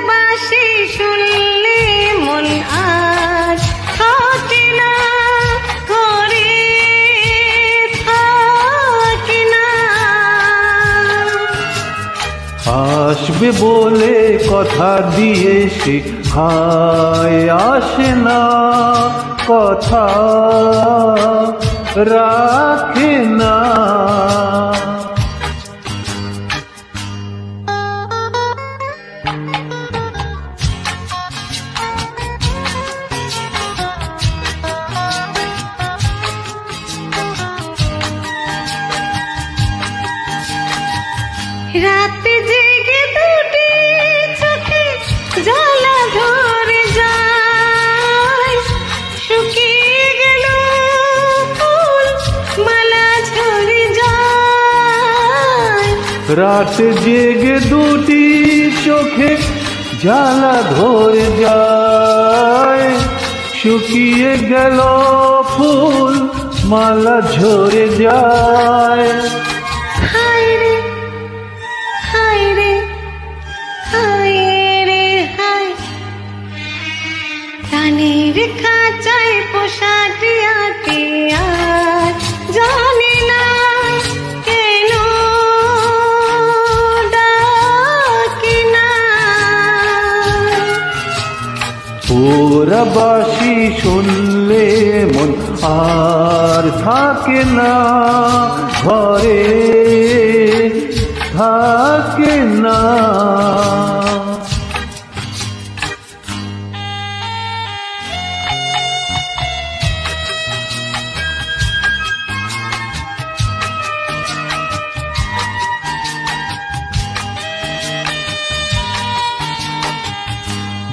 বাঁশি শুনলে মন আর থাকে না, ঘরে থাকে না। আসবে বলে কথা দিয়ে সে হায় আসে না, কথা রাখে না। রাত জেগে দুটি চোখে জ্বালা ধরে যায়, শুকিয়ে গেল ফুল মালা ঝরে যায়। রাত জেগে দুটি চোখে জ্বালা ধরে যায়, শুকিয়ে গেল ফুল মালা ঝরে যায়। হায় রে হায় রে হায় রে হায়, প্রাণের খাঁচায় পোষা টিয়াটি আর জানে না কেন ডাকে না। ওরা বাঁশি শুনলে মন আর থাকে না, ঘরে থাকে না।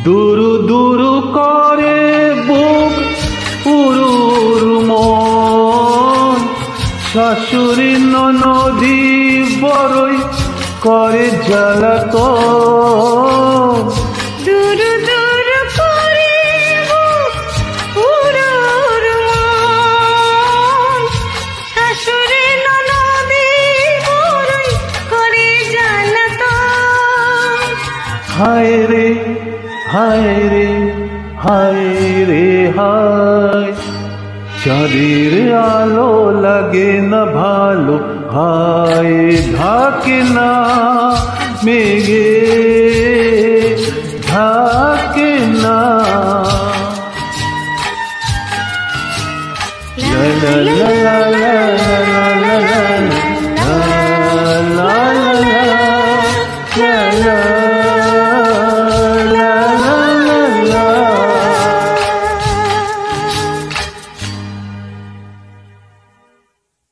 দুরু দুরু করে বুক উরুর মন, শাশুড়ি ননদি বড়ই করে জ্বালাতন। দুরু দুরু করে বুক উরুর মন, শাশুড়ি ননদি বড়ই করে জ্বালাতন। হায় রে হায় রে হায় রে হায়, চাঁদের আলো লাগে না ভালো, হায় ঢাকে না মেঘে